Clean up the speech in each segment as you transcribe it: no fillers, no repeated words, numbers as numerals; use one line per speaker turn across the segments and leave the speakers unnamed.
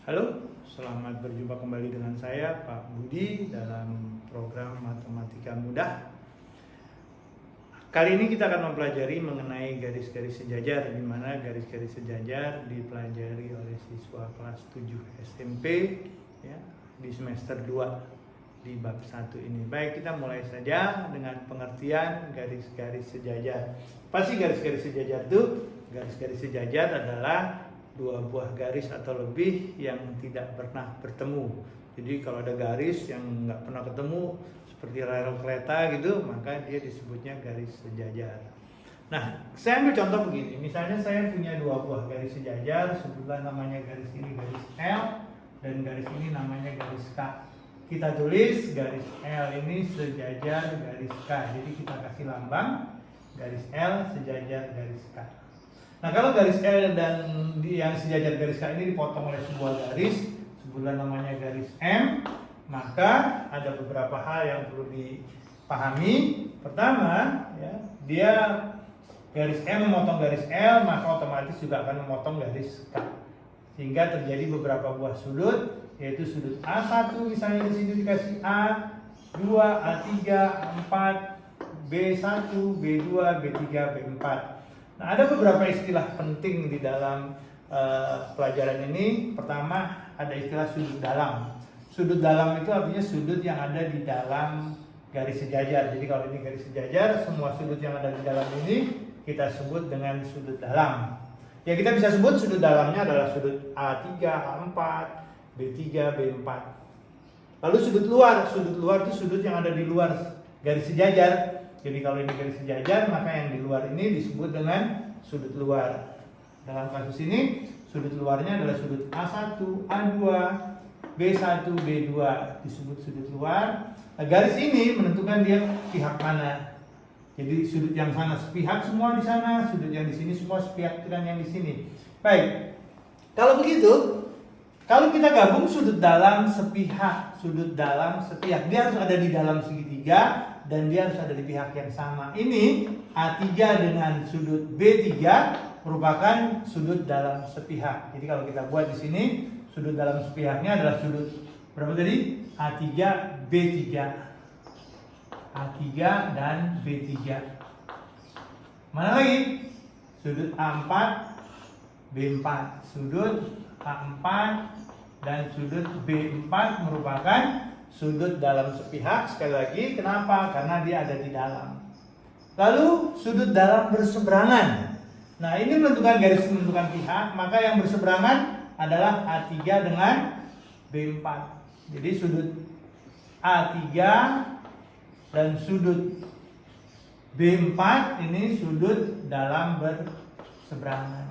Halo, selamat berjumpa kembali dengan saya Pak Budi dalam program Matematika Mudah. Kali ini kita akan mempelajari mengenai garis-garis sejajar, di mana garis-garis sejajar dipelajari oleh siswa kelas 7 SMP ya, di semester 2 di bab 1 ini. Baik, kita mulai saja dengan pengertian garis-garis sejajar. Apa sih garis-garis sejajar itu? Garis-garis sejajar adalah dua buah garis atau lebih yang tidak pernah bertemu. Jadi kalau ada garis yang nggak pernah ketemu seperti rel kereta gitu, maka dia disebutnya garis sejajar. Nah, saya ambil contoh begini. Misalnya saya punya dua buah garis sejajar, sebutlah namanya garis ini garis L dan garis ini namanya garis K. Kita tulis garis L ini sejajar garis K. Jadi kita kasih lambang garis L sejajar garis K. Nah, kalau garis L dan yang sejajar garis K ini dipotong oleh sebuah garis, sebutlah namanya garis M, maka ada beberapa hal yang perlu dipahami. Pertama, ya, dia garis M memotong garis L, maka otomatis juga akan memotong garis K. Sehingga terjadi beberapa buah sudut, yaitu sudut A1 misalnya di sini dikasih A2, A3, A4, B1, B2, B3, B4. Nah, ada beberapa istilah penting di dalam pelajaran ini. Pertama, ada istilah sudut dalam. Sudut dalam itu artinya sudut yang ada di dalam garis sejajar. Jadi kalau ini garis sejajar, semua sudut yang ada di dalam ini kita sebut dengan sudut dalam. Ya, kita bisa sebut sudut dalamnya adalah sudut A3, A4, B3, B4. Lalu sudut luar itu sudut yang ada di luar garis sejajar. Jadi kalau ini garis sejajar, maka yang di luar ini disebut dengan sudut luar. Dalam kasus ini, sudut luarnya adalah sudut A1, A2, B1, B2 disebut sudut luar. Nah, garis ini menentukan dia pihak mana. Jadi sudut yang sana sepihak semua di sana, sudut yang di sini semua sepihak dengan yang di sini. Baik. Kalau begitu, kalau kita gabung sudut dalam sepihak, dia harus ada di dalam segitiga dan dia harus ada di pihak yang sama. Ini A3 dengan sudut B3 merupakan sudut dalam sepihak. Jadi kalau kita buat di sini, sudut dalam sepihaknya adalah sudut berapa tadi? A3, B3. A3 dan B3. Mana lagi? Sudut A4, B4. Sudut A4 dan sudut B4 merupakan sudut dalam sepihak. Sekali lagi, kenapa? Karena dia ada di dalam. Lalu sudut dalam berseberangan. Nah, ini menentukan garis menentukan pihak, maka yang berseberangan adalah A3 dengan B4. Jadi sudut A3 dan sudut B4 ini sudut dalam berseberangan.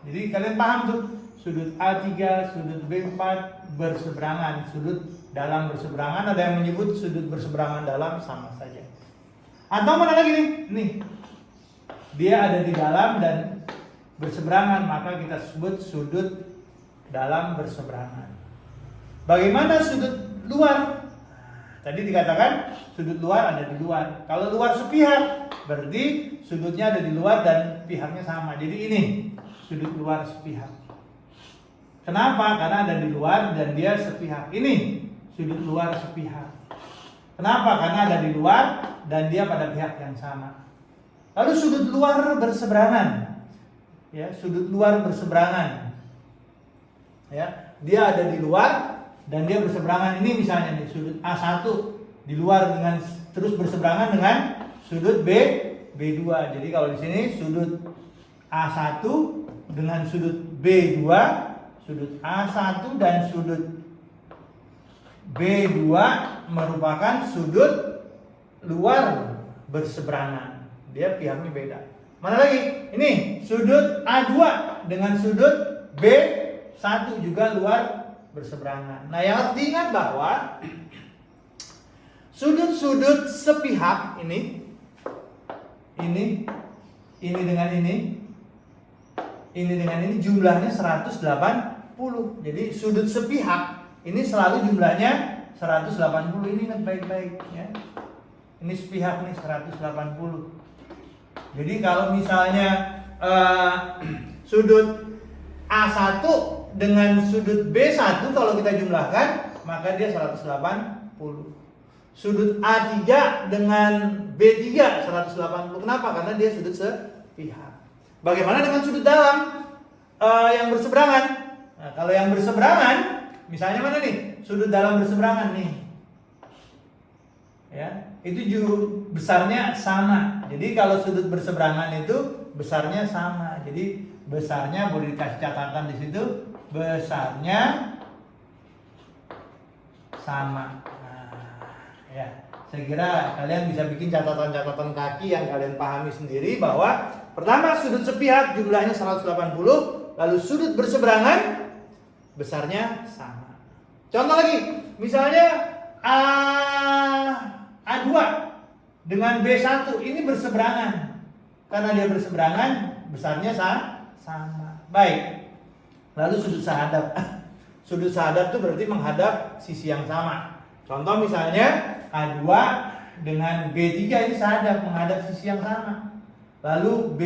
Jadi kalian paham tuh, sudut A3, sudut B4 berseberangan, sudut dalam berseberangan. Ada yang menyebut sudut berseberangan dalam, sama saja. Atau mana lagi nih? Dia ada di dalam dan berseberangan, maka kita sebut sudut dalam berseberangan. Bagaimana sudut luar? Tadi dikatakan sudut luar ada di luar. Kalau luar sepihak, berarti sudutnya ada di luar dan pihaknya sama. Jadi ini sudut luar sepihak. Kenapa? Karena ada di luar dan dia sepihak. Ini sudut luar sepihak. Kenapa? Karena ada di luar dan dia pada pihak yang sama. Lalu sudut luar berseberangan. Ya, sudut luar berseberangan. Ya, dia ada di luar dan dia berseberangan. Ini misalnya nih, sudut A1 di luar dengan terus berseberangan dengan sudut B2. Jadi kalau di sini sudut A1 dengan sudut B2, sudut A1 dan sudut B2 merupakan sudut luar berseberangan. Dia pihaknya beda. Mana lagi? Ini sudut A2 dengan sudut B1 juga luar berseberangan. Nah, yang harus diingat bahwa sudut-sudut sepihak ini dengan ini dengan ini jumlahnya 180. Jadi sudut sepihak ini selalu jumlahnya 180. Ini ingat baik-baik ya. Ini sepihak nih 180. Jadi kalau misalnya sudut A1 dengan sudut B1 kalau kita jumlahkan, maka dia 180. Sudut A3 dengan B3 180. Kenapa? Karena dia sudut sepihak. Bagaimana dengan sudut dalam yang berseberangan? Nah, kalau yang berseberangan, misalnya mana nih? Sudut dalam berseberangan nih. Ya, itu juga besarnya sama. Jadi kalau sudut berseberangan itu besarnya sama. Jadi besarnya boleh dikasih catatan di situ, besarnya sama. Nah, ya, saya kira kalian bisa bikin catatan-catatan kaki yang kalian pahami sendiri bahwa pertama sudut sepihak jumlahnya 180, lalu sudut berseberangan besarnya sama. Contoh lagi, misalnya A2 dengan B1 ini berseberangan. Karena dia berseberangan, besarnya sama. Baik. Lalu sudut sahadap. Sudut sahadap itu berarti menghadap sisi yang sama. Contoh misalnya A2 dengan B3 ini sahadap, menghadap sisi yang sama. Lalu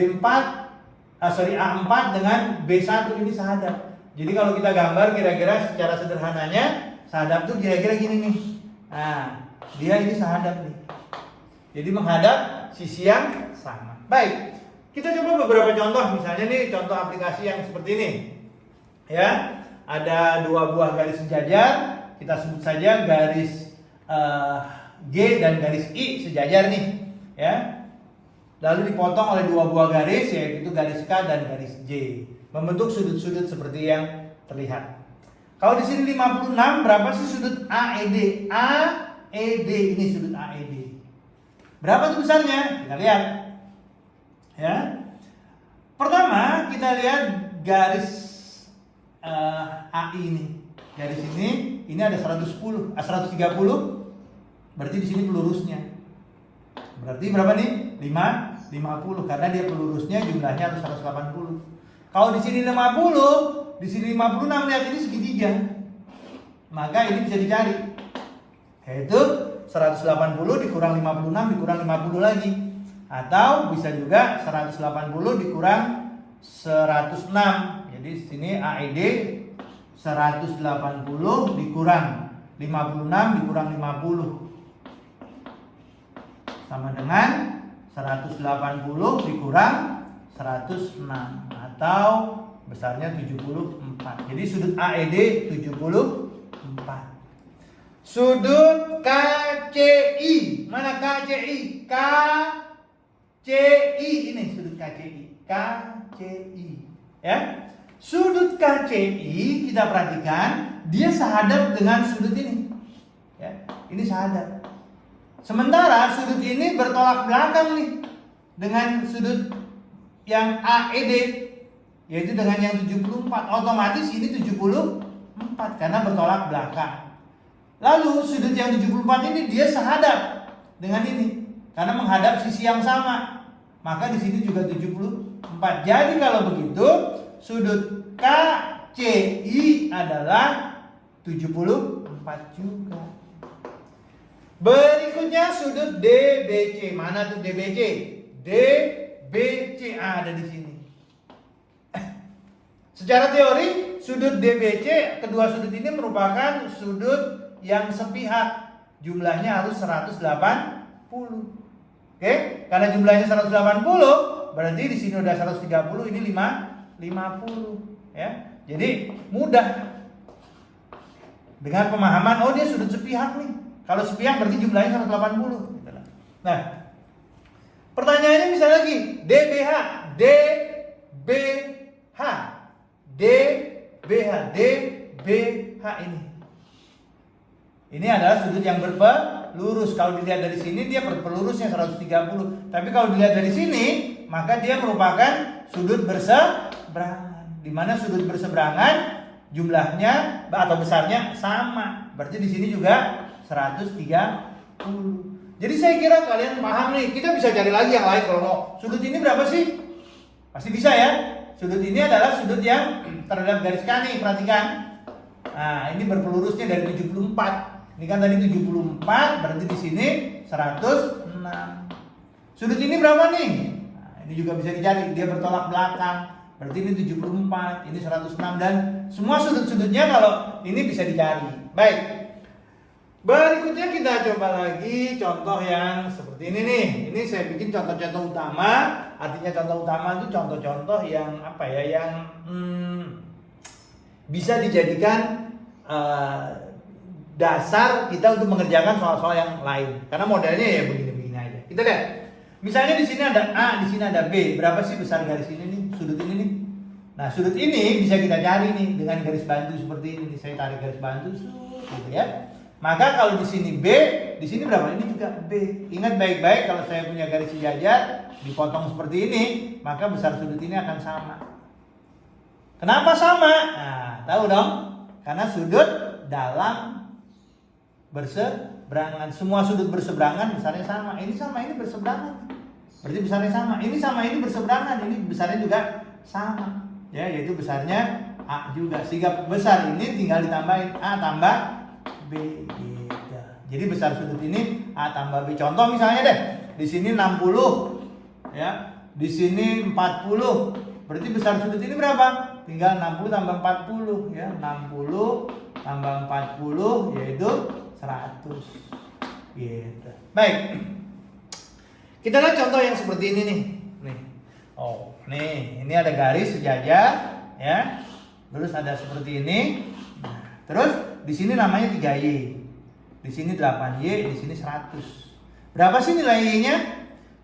A4 dengan B1 ini sahadap. Jadi kalau kita gambar kira-kira secara sederhananya, sahadap itu kira-kira gini nih. Nah, dia ini sahadap nih. Jadi menghadap sisi yang sama. Baik, kita coba beberapa contoh. Misalnya nih contoh aplikasi yang seperti ini. Ya, ada dua buah garis sejajar. Kita sebut saja garis G dan garis I sejajar nih. Ya, lalu dipotong oleh dua buah garis, yaitu garis K dan garis J, membentuk sudut-sudut seperti yang terlihat. Kalau di sini 56, berapa sih sudut AED? AED ini sudut AED. Berapa tuh besarnya? Kita lihat. Ya. Pertama, kita lihat garis AI ini. Garis ini ada 130. Berarti di sini pelurusnya. Berarti berapa nih? 50 karena dia pelurusnya jumlahnya harus 180. Kalau di sini 50, di sini 56, lihat ini segitiga. Maka ini bisa dicari. Yaitu 180 dikurang 56 dikurang 50 lagi. Atau bisa juga 180 dikurang 106. Jadi di sini AED 180 dikurang 56 dikurang 50 sama dengan 180 dikurang 106 atau besarnya 74. Jadi sudut AED 74. Sudut KCI. Mana KCI? KCI ini sudut KCI. KCI. Ya. Sudut KCI kita perhatikan dia sahadap dengan sudut ini. Ya, ini sahadap. Sementara sudut ini bertolak belakang nih dengan sudut yang AED, yaitu dengan yang 74. Otomatis ini 74 karena bertolak belakang. Lalu sudut yang 74 ini dia sahadap dengan ini karena menghadap sisi yang sama. Maka di sini juga 74. Jadi kalau begitu sudut KCI adalah 74 juga. Berikutnya sudut DBC. Mana tuh DBC? DBC ada di sini. Secara teori, sudut DBC, kedua sudut ini merupakan sudut yang sepihak. Jumlahnya harus 180. Oke? Karena jumlahnya 180, berarti di sini udah 130, ini 50, ya. Jadi mudah. Dengan pemahaman, oh dia sudut sepihak nih. Kalau sepihak berarti jumlahnya 180. Nah, pertanyaannya misalnya lagi, DBH, DBH, DBH, DBH ini. Ini adalah sudut yang berpelurus. Kalau dilihat dari sini dia berpelurusnya 130. Tapi kalau dilihat dari sini, maka dia merupakan sudut berseberangan. Di mana sudut berseberangan jumlahnya atau besarnya sama. Berarti di sini juga 130. Jadi saya kira kalian paham nih. Kita bisa cari lagi yang lain kalau mau. Sudut ini berapa sih? Pasti bisa ya. Sudut ini adalah sudut yang terhadap garis K nih, perhatikan. Nah, ini berpelurusnya dari 74. Ini kan tadi 74, berarti di sini 106. Sudut ini berapa nih? Nah, ini juga bisa dicari. Dia bertolak belakang. Berarti ini 74, ini 106 dan semua sudut-sudutnya kalau ini bisa dicari. Baik. Berikutnya kita coba lagi contoh yang seperti ini nih. Ini saya bikin contoh-contoh utama. Artinya contoh utama itu contoh-contoh yang apa ya? Yang bisa dijadikan dasar kita untuk mengerjakan soal-soal yang lain. Karena modelnya ya begini-begini aja. Kita lihat. Misalnya di sini ada A, di sini ada B. Berapa sih besar garis ini nih? Sudut ini nih. Nah, sudut ini bisa kita cari nih dengan garis bantu seperti ini. Saya tarik garis bantu, gitu ya. Maka kalau di sini B, di sini berapa? Ini juga B. Ingat baik-baik kalau saya punya garis sejajar dipotong seperti ini, maka besar sudut ini akan sama. Kenapa sama? Nah, tahu dong? Karena sudut dalam berseberangan. Semua sudut berseberangan besarnya sama. Ini sama ini berseberangan. Berarti besarnya sama. Ini sama ini berseberangan. Ini besarnya juga sama. Ya, yaitu besarnya A juga. Sehingga besar ini tinggal ditambahin A tambah B. Jadi besar sudut ini A tambah B. Contoh misalnya deh, di sini 60, ya, di sini 40. Berarti besar sudut ini berapa? Tinggal 60 tambah 40, ya, 60 tambah 40 yaitu 100. Gitu. Baik. Kita lihat contoh yang seperti ini nih. Nih. Oh, nih, ini ada garis sejajar, ya. Terus ada seperti ini. Nah, terus di sini namanya 3Y. Di sini 8Y, di sini 100. Berapa sih nilai Y-nya?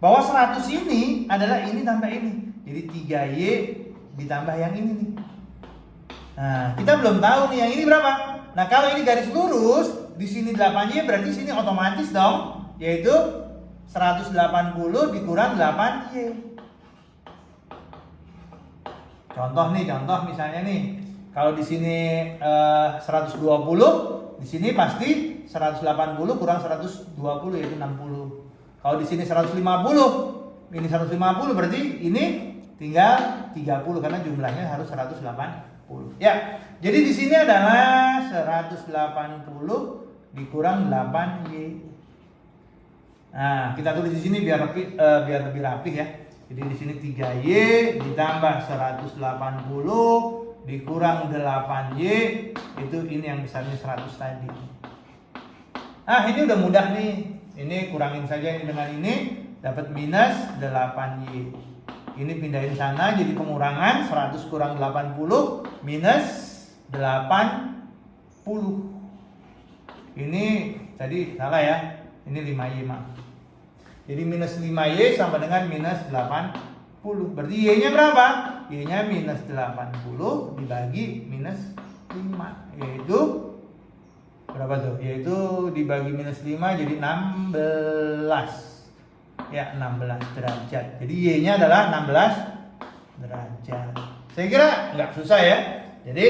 Bahwa 100 ini adalah ini tambah ini. Jadi 3Y ditambah yang ini nih. Nah, kita belum tahu nih yang ini berapa. Nah, kalau ini garis lurus, di sini 8Y berarti sini otomatis dong, yaitu 180 dikurang 8Y. Contoh misalnya nih. Kalau di sini 120, di sini pasti 180 kurang 120 yaitu 60. Kalau di sini 150, ini 150 berarti ini tinggal 30 karena jumlahnya harus 180. Ya. Jadi di sini adalah 180 dikurang 8Y. Nah, kita tulis di sini biar lebih rapi ya. Jadi di sini 3Y ditambah 180 dikurang 8Y, itu ini yang besarnya 100 tadi. Ah, ini udah mudah nih. Ini kurangin saja ini dengan ini, dapat minus 8Y. Ini pindahin sana jadi pengurangan 100 kurang 80 minus 80. Ini tadi salah ya. Ini 5Y, Mak. Jadi minus 5Y sama dengan minus 80. Berarti Y-nya berapa? Y-nya minus 80 dibagi minus 5. Yaitu berapa tuh? Yaitu dibagi minus 5 jadi 16. Ya, 16 derajat. Jadi Y-nya adalah 16 derajat. Saya kira nggak susah ya. Jadi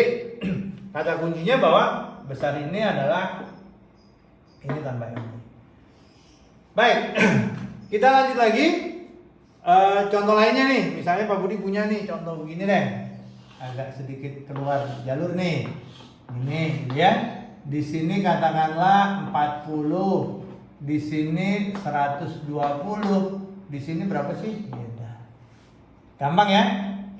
kata kuncinya bahwa besar ini adalah ini tambah ini. Baik, kita lanjut lagi. Contoh lainnya nih, misalnya Pak Budi punya nih contoh begini deh, agak sedikit keluar jalur nih. Ini ya, di sini katakanlah 40, di sini 120, di sini berapa sih? Ya, gampang ya.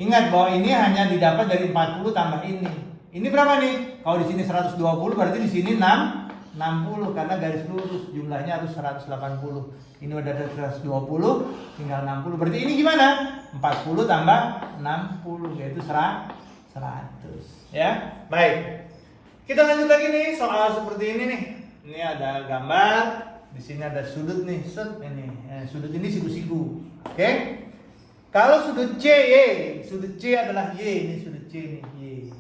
Ingat bahwa ini hanya didapat dari 40 tambah ini. Ini berapa nih? Kalau di sini 120 berarti di sini 60 karena garis lurus jumlahnya harus 180. Ini udah ada 120 tinggal 60. Berarti ini gimana? 40 tambah 60 yaitu 100. Ya. Baik. Kita lanjut lagi nih soal seperti ini nih. Ini ada gambar, di sini ada sudut nih, ini. Sudut ini siku-siku. Oke? Kalau sudut C adalah Y, ini sudut C nih, Y.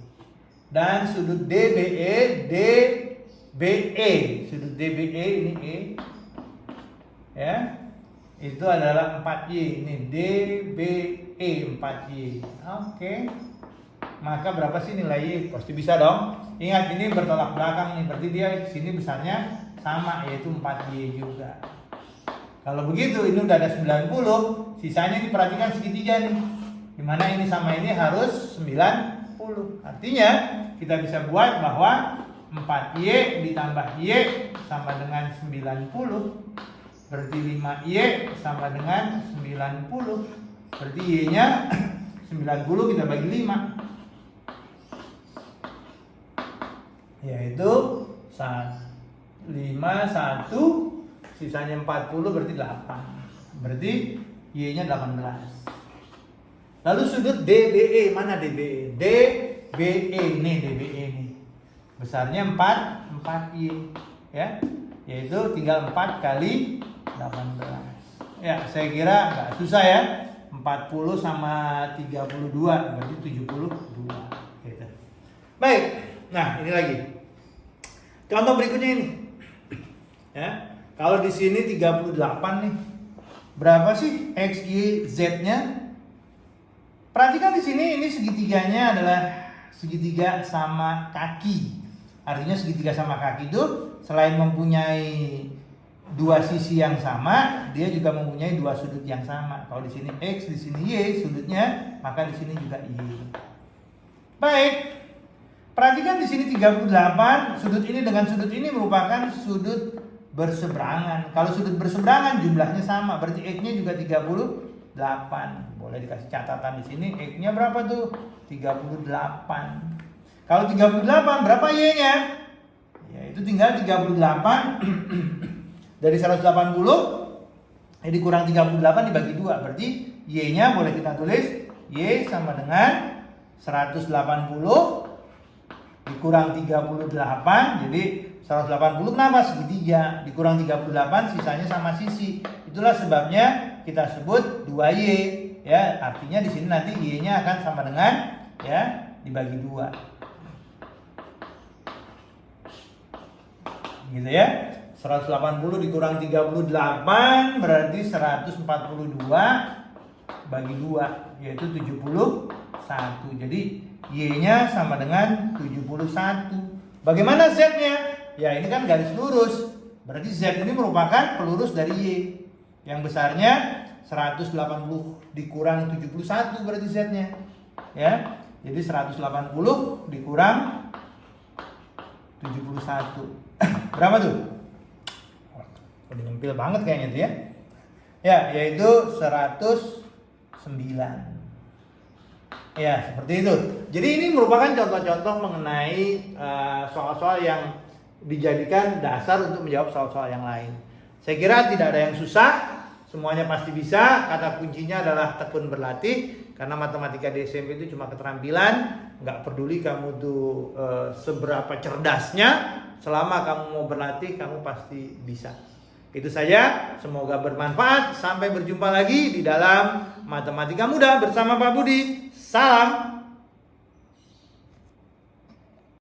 Dan sudut DBE, sudut DBE ini E. Ya. Itu adalah 4Y, ini DBE 4Y. Oke. Maka berapa sih nilai Y? Pasti bisa dong. Ingat ini bertolak belakang nih, berarti dia sini besarnya sama yaitu 4Y juga. Kalau begitu ini udah ada 90, sisanya diperhatikan segitiga nih. Dimana ini sama ini harus 90. Artinya kita bisa buat bahwa 4Y ditambah Y sama dengan 90. Berarti 5Y sama dengan 90. Berarti Y-nya 90 kita bagi 5. yaitu 5, 1, sisanya 40 berarti 8. Berarti Y-nya 18. Lalu sudut DBE, mana DBE? DBE nih, DBE nih. Besarnya 4Y, ya. Yaitu tinggal 4 kali 18. Ya, saya kira nggak susah ya. 40 sama 32 berarti 72 gitu. Baik. Nah, ini lagi. Contoh berikutnya ini. Ya. Kalau di sini 38 nih. Berapa sih X, Y, Z-nya? Perhatikan di sini ini segitiganya adalah segitiga sama kaki. Artinya segitiga sama kaki itu selain mempunyai dua sisi yang sama, dia juga mempunyai dua sudut yang sama. Kalau di sini X, di sini Y sudutnya, maka di sini juga Y. Baik. Perhatikan di sini 38, sudut ini dengan sudut ini merupakan sudut berseberangan. Kalau sudut berseberangan jumlahnya sama, berarti X-nya juga 38. Boleh dikasih catatan di sini, X-nya berapa tuh? 38. Kalau 38 berapa Y-nya? Ya itu tinggal 38 dari 180 dikurang 38 dibagi 2. Berarti Y-nya boleh kita tulis Y sama dengan 180 dikurang 38. Jadi 180 kenapa? Segitiga. Dikurang 38 sisanya sama sisi. Itulah sebabnya kita sebut 2Y, ya. Artinya di sini nanti Y-nya akan sama dengan, ya, dibagi 2. Gitu ya. 180 dikurang 38 berarti 142 bagi 2, yaitu 71. Jadi Y-nya sama dengan 71. Bagaimana Z-nya? Ya, ini kan garis lurus. Berarti Z ini merupakan pelurus dari Y. Yang besarnya 180 dikurang 71 berarti Z-nya. Ya. Jadi 180 dikurang 71. Berapa tuh? Udah nyempil banget kayaknya tuh ya. Ya, yaitu 109. Ya, seperti itu. Jadi ini merupakan contoh-contoh mengenai soal-soal yang dijadikan dasar untuk menjawab soal-soal yang lain. Saya kira tidak ada yang susah, semuanya pasti bisa. Kata kuncinya adalah tekun berlatih. Karena matematika di SMP itu cuma keterampilan, nggak peduli kamu tuh seberapa cerdasnya, selama kamu mau berlatih, kamu pasti bisa. Itu saja, semoga bermanfaat. Sampai berjumpa lagi di dalam Matematika Mudah bersama Pak Budi. Salam.